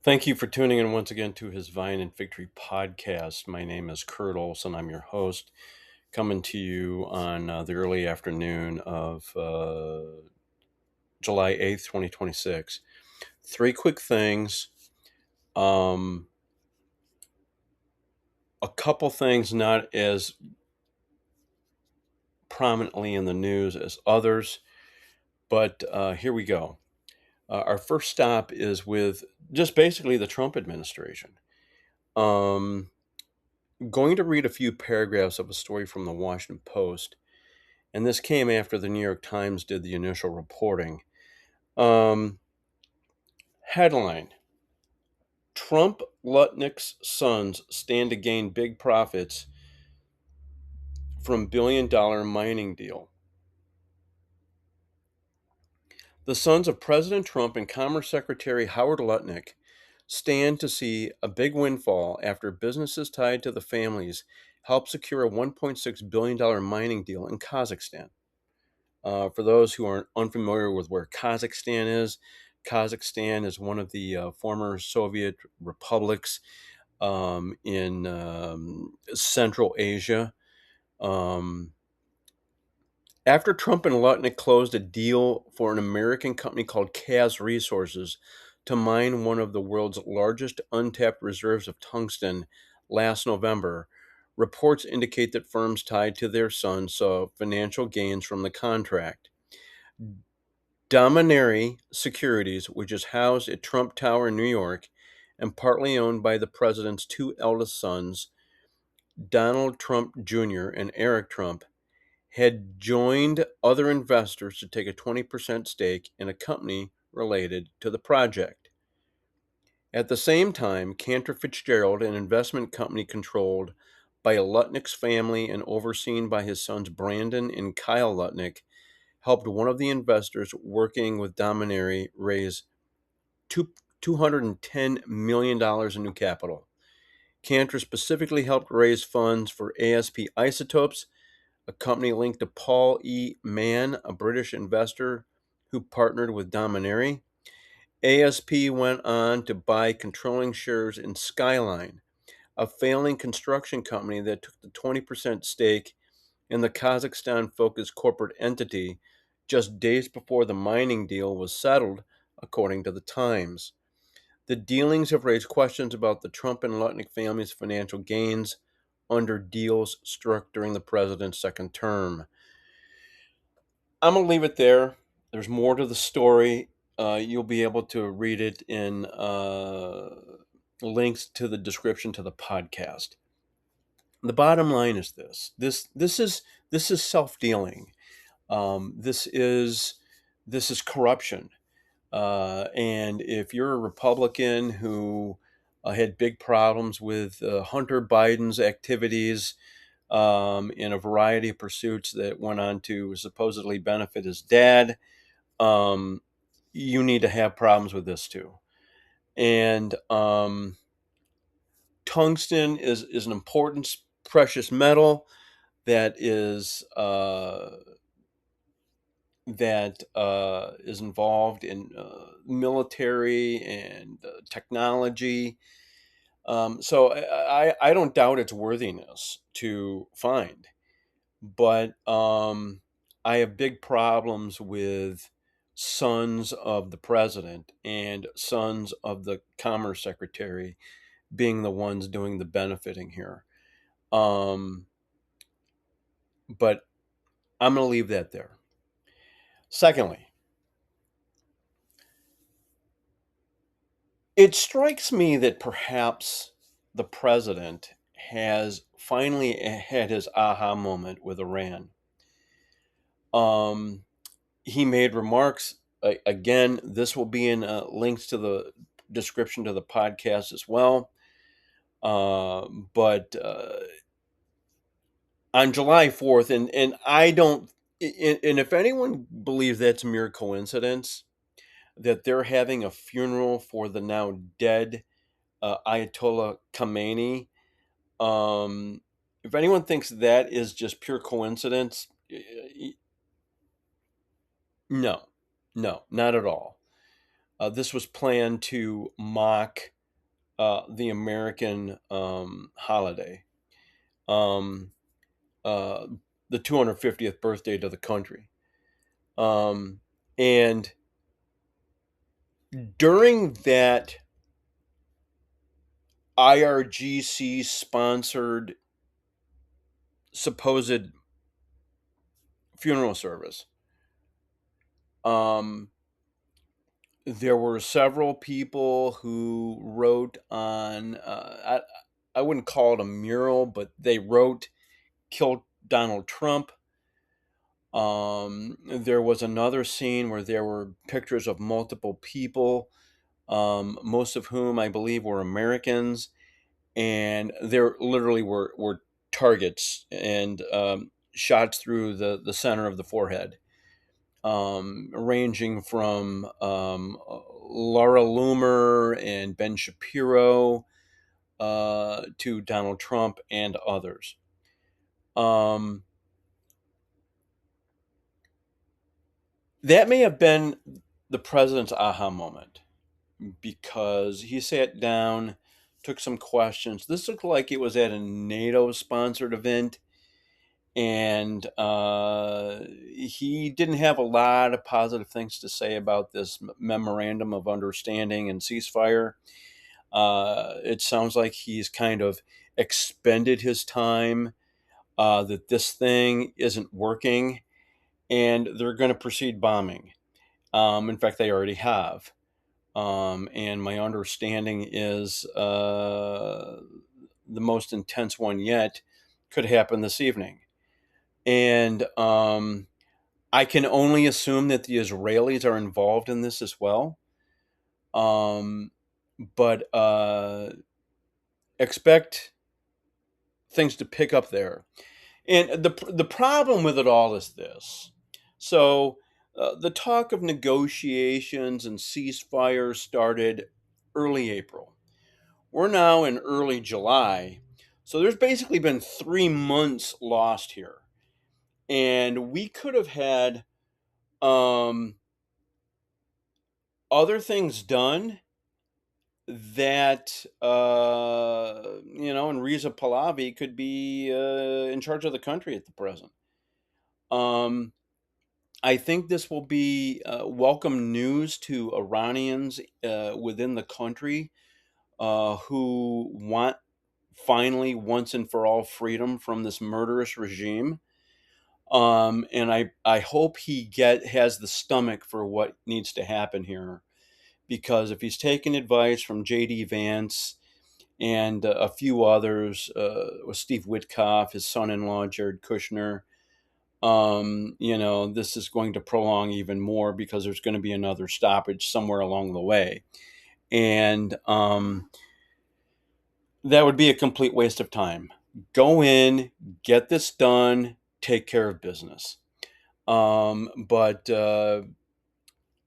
Thank you for tuning in once again to his Vine and Victory podcast. My name is Kurt Olson. I'm your host, coming to you on the early afternoon of July 8th, 2026. Three quick things. Um, a couple things not as prominently in the news as others, but here we go. Our first stop is with just basically the Trump administration. Um, going to read a few paragraphs of a story from the Washington Post, and this came after the New York Times did the initial reporting. Um, Headline: Trump Lutnick's sons stand to gain big profits from billion-dollar mining deal. The sons of President Trump and Commerce Secretary Howard Lutnick stand to see a big windfall after businesses tied to the families helped secure a $1.6 billion mining deal in Kazakhstan. For those who aren't unfamiliar with where Kazakhstan is one of the former Soviet republics in Central Asia. Um, After Trump and Lutnick closed a deal for an American company called Kaz Resources to mine one of the world's largest untapped reserves of tungsten last November, reports indicate that firms tied to their sons saw financial gains from the contract. Dominary Securities, which is housed at Trump Tower in New York and partly owned by the president's two eldest sons, Donald Trump Jr. and Eric Trump, had joined other investors to take a 20% stake in a company related to the project. At the same time, Cantor Fitzgerald, an investment company controlled by a Lutnick's family and overseen by his sons Brandon and Kyle Lutnick, helped one of the investors working with Dominary raise $210 million in new capital. Cantor specifically helped raise funds for ASP Isotopes, a company linked to Paul E. Mann, a British investor who partnered with Dominary. ASP went on to buy controlling shares in Skyline, a failing construction company that took the 20% stake in the Kazakhstan focused corporate entity just days before the mining deal was settled, according to the Times. The dealings have raised questions about the Trump and Lutnick families' financial gains under deals struck during the president's second term. I'm going to leave it there. There's more to the story. You'll be able to read it in links to the description to the podcast. The bottom line is this is self-dealing. This is corruption. And if you're a Republican who had big problems with Hunter Biden's activities in a variety of pursuits that went on to supposedly benefit his dad, um, you need to have problems with this too. And tungsten is an important precious metal that is involved in military and technology. So I don't doubt its worthiness to find, but I have big problems with sons of the president and sons of the commerce secretary being the ones doing the benefiting here. Um, but I'm going to leave that there. Secondly, it strikes me that perhaps the president has finally had his aha moment with Iran. Um, he made remarks. Again, this will be in links to the description to the podcast as well. But on July 4th, and I don't, and if anyone believes that's mere coincidence, that they're having a funeral for the now dead Ayatollah Khamenei. If anyone thinks that is just pure coincidence, no, no, not at all. This was planned to mock the American holiday, um, uh, the 250th birthday to the country. Um, and during that IRGC sponsored supposed funeral service, um, there were several people who wrote on, I wouldn't call it a mural, but they wrote, "Kill Donald Trump." There was another scene where there were pictures of multiple people, most of whom I believe were Americans, and there literally were targets and shots through the center of the forehead, ranging from Laura Loomer and Ben Shapiro to Donald Trump and others. Um, that may have been the president's aha moment, because he sat down, took some questions. This looked like it was at a NATO sponsored event, and he didn't have a lot of positive things to say about this memorandum of understanding and ceasefire. It sounds like he's kind of expended his time, that this thing isn't working, and they're going to proceed bombing. In fact, they already have. And my understanding is the most intense one yet could happen this evening. And I can only assume that the Israelis are involved in this as well. Um, but expect things to pick up there. And the problem with it all is this. So the talk of negotiations and ceasefire started early April. We're now in early July. So there's basically been 3 months lost here. And we could have had um, other things done that, and Reza Pahlavi could be in charge of the country at the present. Um, I think this will be welcome news to Iranians within the country who want finally, once and for all, freedom from this murderous regime. And I hope has the stomach for what needs to happen here, because if he's taking advice from J.D. Vance and a few others, with Steve Witkoff, his son-in-law Jared Kushner, this is going to prolong even more, because there's going to be another stoppage somewhere along the way, and that would be a complete waste of time. Go in, get this done, take care of business. But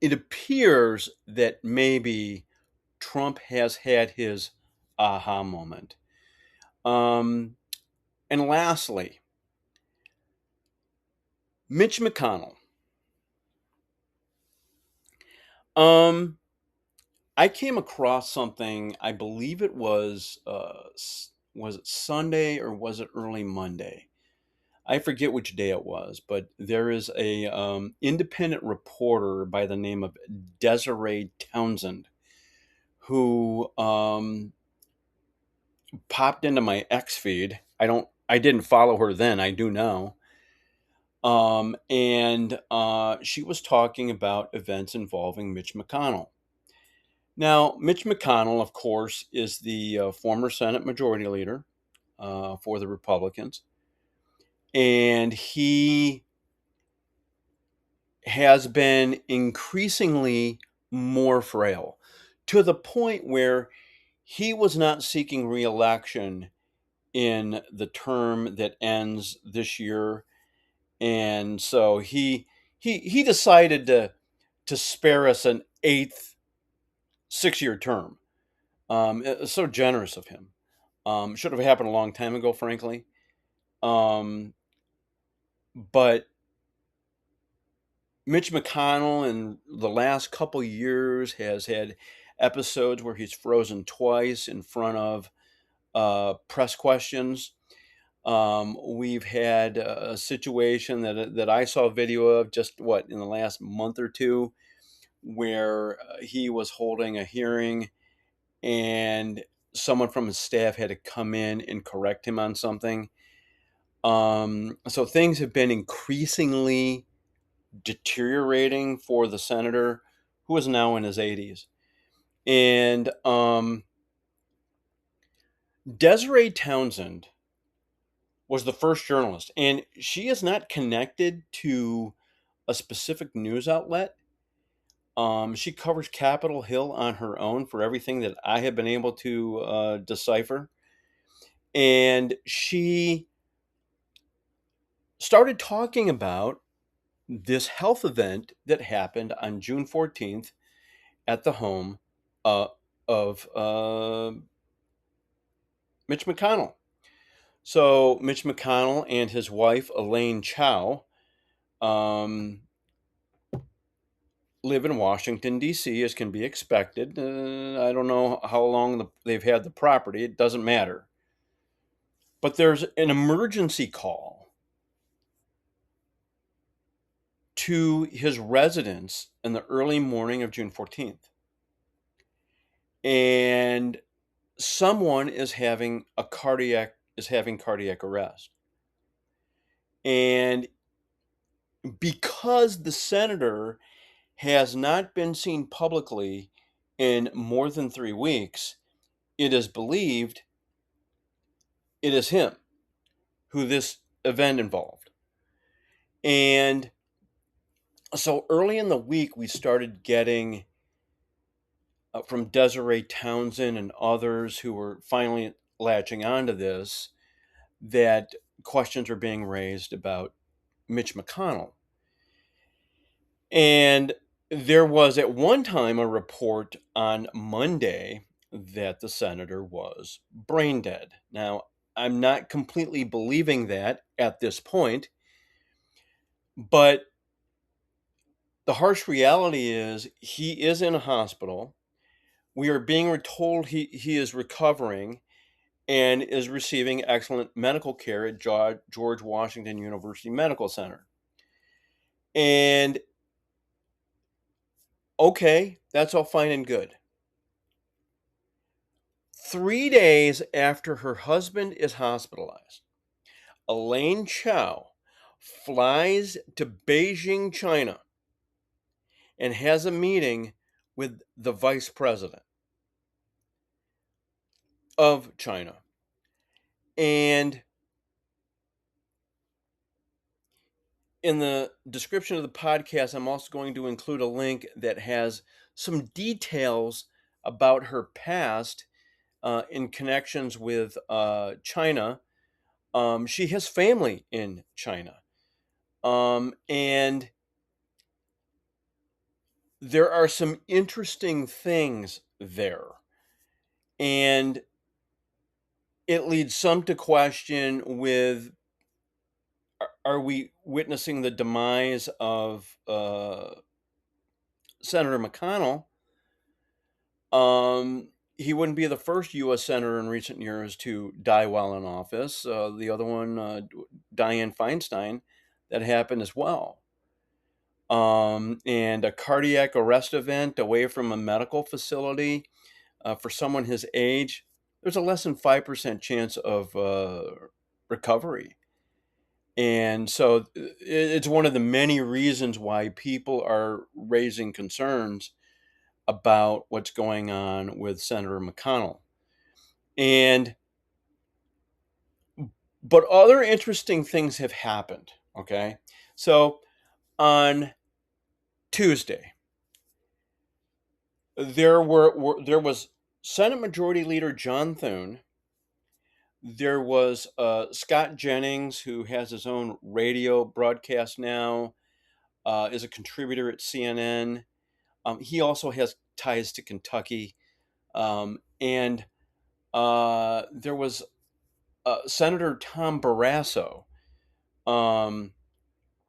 it appears that maybe Trump has had his aha moment. And lastly, Mitch McConnell. I came across something. I believe it was it Sunday or was it early Monday? I forget which day it was, but there is a independent reporter by the name of Desiree Townsend who popped into my X feed. I didn't follow her then. I do now. And she was talking about events involving Mitch McConnell. Now, Mitch McConnell, of course, is the former Senate Majority Leader for the Republicans, and he has been increasingly more frail, to the point where he was not seeking reelection in the term that ends this year, and so he decided to spare us an eighth 6-year term. It's so generous of him. Should have happened a long time ago, frankly. Um, but Mitch McConnell in the last couple years has had episodes where he's frozen twice in front of press questions. We've had a situation that I saw a video of just in the last month or two, where he was holding a hearing and someone from his staff had to come in and correct him on something. So things have been increasingly deteriorating for the senator, who is now in his 80s. And Desiree Townsend was the first journalist, and she is not connected to a specific news outlet. She covers Capitol Hill on her own for everything that I have been able to decipher. And she started talking about this health event that happened on June 14th at the home uh, of Mitch McConnell. So, Mitch McConnell and his wife, Elaine Chao, um, live in Washington, D.C., as can be expected. I don't know how long they've had the property, it doesn't matter. But there's an emergency call to his residence in the early morning of June 14th. And someone is having cardiac arrest. And because the senator has not been seen publicly in more than 3 weeks, it is believed it is him who this event involved. And so early in the week, we started getting from Desiree Townsend and others who were finally latching onto this, that questions are being raised about Mitch McConnell. And there was at one time a report on Monday that the senator was brain dead. Now, I'm not completely believing that at this point, but the harsh reality is he is in a hospital. We are being told he is recovering and is receiving excellent medical care at George Washington University Medical Center. And okay, that's all fine and good. 3 days after her husband is hospitalized, Elaine Chao flies to Beijing, China, and has a meeting with the vice president of China. And in the description of the podcast, I'm also going to include a link that has some details about her past in connections with China. She has family in China. And there are some interesting things there. And it leads some to question with, are we witnessing the demise of Senator McConnell? He wouldn't be the first U.S. senator in recent years to die while in office. The other one, Dianne Feinstein, that happened as well. And a cardiac arrest event away from a medical facility for someone his age, there's a less than 5% chance of recovery. And so it's one of the many reasons why people are raising concerns about what's going on with Senator McConnell. But other interesting things have happened, okay? So on Tuesday, there was Senate Majority Leader John Thune. There was Scott Jennings, who has his own radio broadcast now, is a contributor at CNN. He also has ties to Kentucky. And there was Senator Tom Barrasso. Or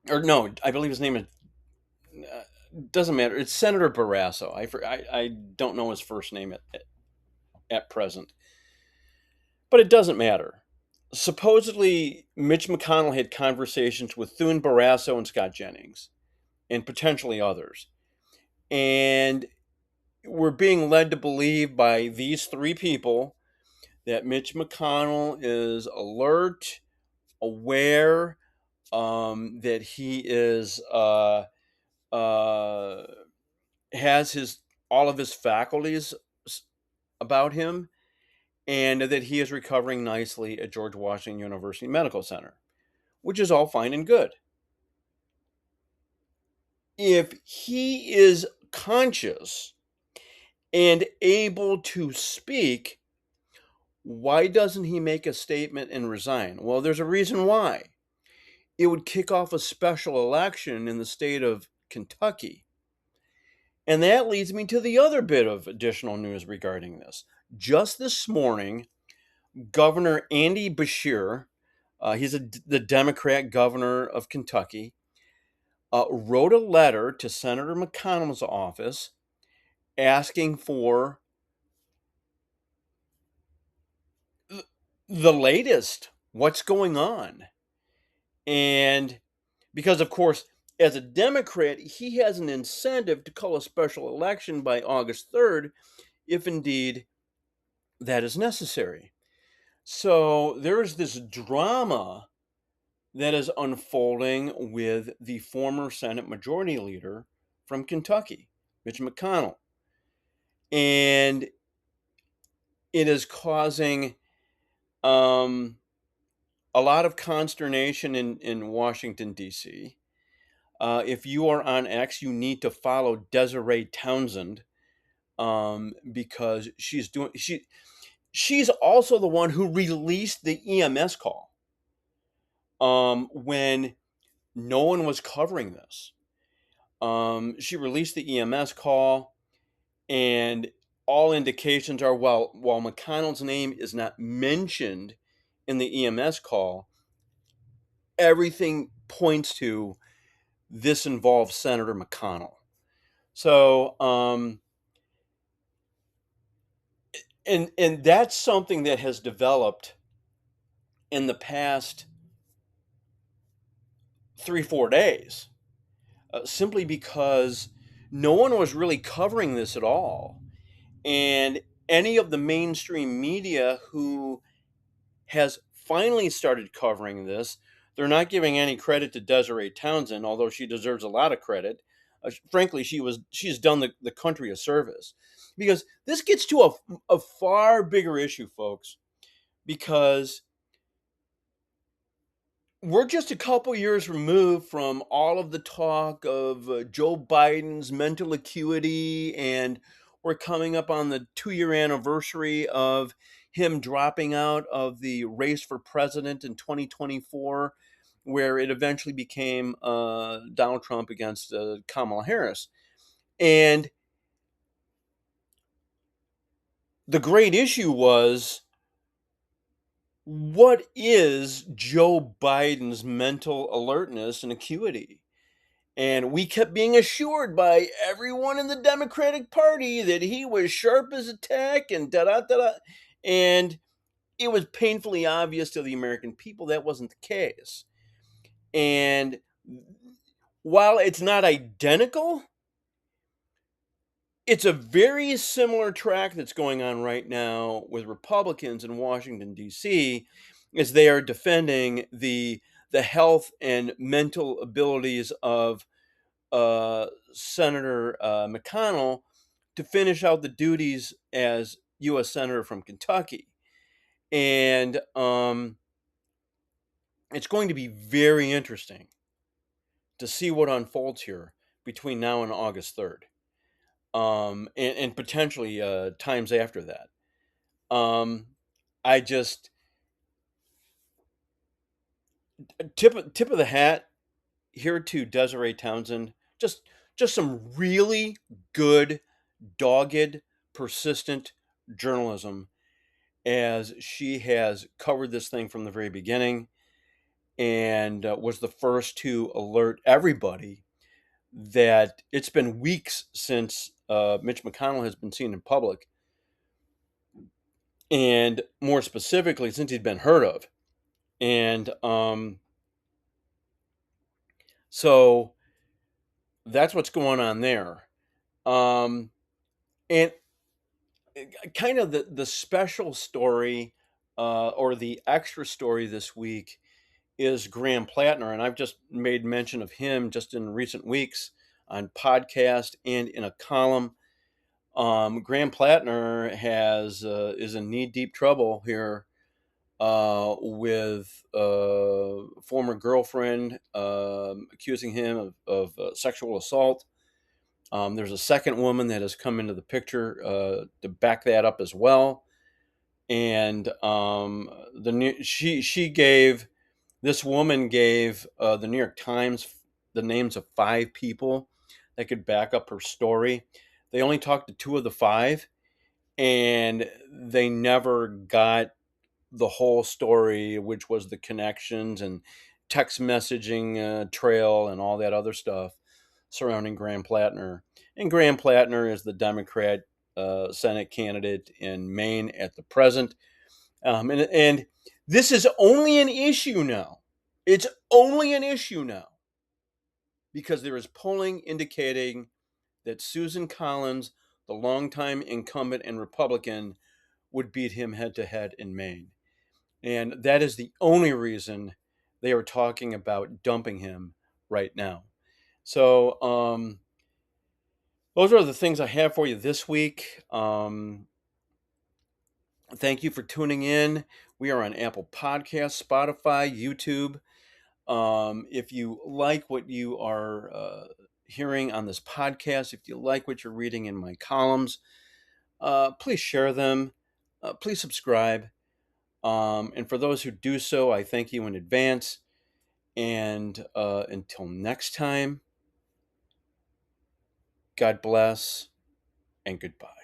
no, I believe his name is doesn't matter. It's Senator Barrasso. I don't know his first name at present, but it doesn't matter. Supposedly, Mitch McConnell had conversations with Thune Barrasso and Scott Jennings, and potentially others. And we're being led to believe by these three people that Mitch McConnell is alert, aware, that he is uh, has his all of his faculties about him, and that he is recovering nicely at George Washington University Medical Center, which is all fine and good. If he is conscious and able to speak, why doesn't he make a statement and resign? Well, there's a reason why. It would kick off a special election in the state of Kentucky. And that leads me to the other bit of additional news regarding this. Just this morning, Governor Andy Beshear, the Democrat governor of Kentucky, wrote a letter to Senator McConnell's office asking for the latest, what's going on. And because, of course, as a Democrat, he has an incentive to call a special election by August 3rd, if indeed that is necessary. So there is this drama that is unfolding with the former Senate Majority Leader from Kentucky, Mitch McConnell. And it is causing a lot of consternation in Washington, D.C. If you are on X, you need to follow Desiree Townsend, because she's also the one who released the EMS call when no one was covering this. She released the EMS call, and all indications are, while McConnell's name is not mentioned in the EMS call, everything points to this involves Senator McConnell. So, and that's something that has developed in the past 3-4 days, simply because no one was really covering this at all. And any of the mainstream media who has finally started covering this, they're not giving any credit to Desiree Townsend, although she deserves a lot of credit. Frankly, she's done the country a service, because this gets to a far bigger issue, folks, because we're just a couple years removed from all of the talk of Joe Biden's mental acuity, and we're coming up on the 2-year anniversary of him dropping out of the race for president in 2024, where it eventually became Donald Trump against Kamala Harris. And the great issue was, what is Joe Biden's mental alertness and acuity? And we kept being assured by everyone in the Democratic Party that he was sharp as a tack and da da da da. And it was painfully obvious to the American people that wasn't the case. And while it's not identical, it's a very similar track that's going on right now with Republicans in Washington, D.C., as they are defending the health and mental abilities of Senator McConnell to finish out the duties as U.S. Senator from Kentucky. And it's going to be very interesting to see what unfolds here between now and August 3rd, and potentially times after that. I just tip of the hat here to Desiree Townsend. Just some really good, dogged, persistent journalism, as she has covered this thing from the very beginning, and was the first to alert everybody that it's been weeks since Mitch McConnell has been seen in public, and more specifically, since he's been heard of. And so that's what's going on there. Um, and kind of the special story or the extra story this week is Graham Plattner, and I've just made mention of him just in recent weeks on podcast and in a column. Graham Plattner has is in knee deep trouble here with former girlfriend accusing him of sexual assault. There's a second woman that has come into the picture to back that up as well, and she gave this woman gave the New York Times the names of 5 people that could back up her story. They only talked to 2 of the 5, and they never got the whole story, which was the connections and text messaging trail and all that other stuff surrounding Graham Plattner. And Graham Plattner is the Democrat Senate candidate in Maine at the present. And this is only an issue now. It's only an issue now because there is polling indicating that Susan Collins, the longtime incumbent and Republican, would beat him head to head in Maine. And that is the only reason they are talking about dumping him right now. So those are the things I have for you this week. Thank you for tuning in. We are on Apple Podcasts, Spotify, YouTube. If you like what you are hearing on this podcast, if you like what you're reading in my columns, please share them. Please subscribe. And for those who do so, I thank you in advance. And until next time, God bless and goodbye.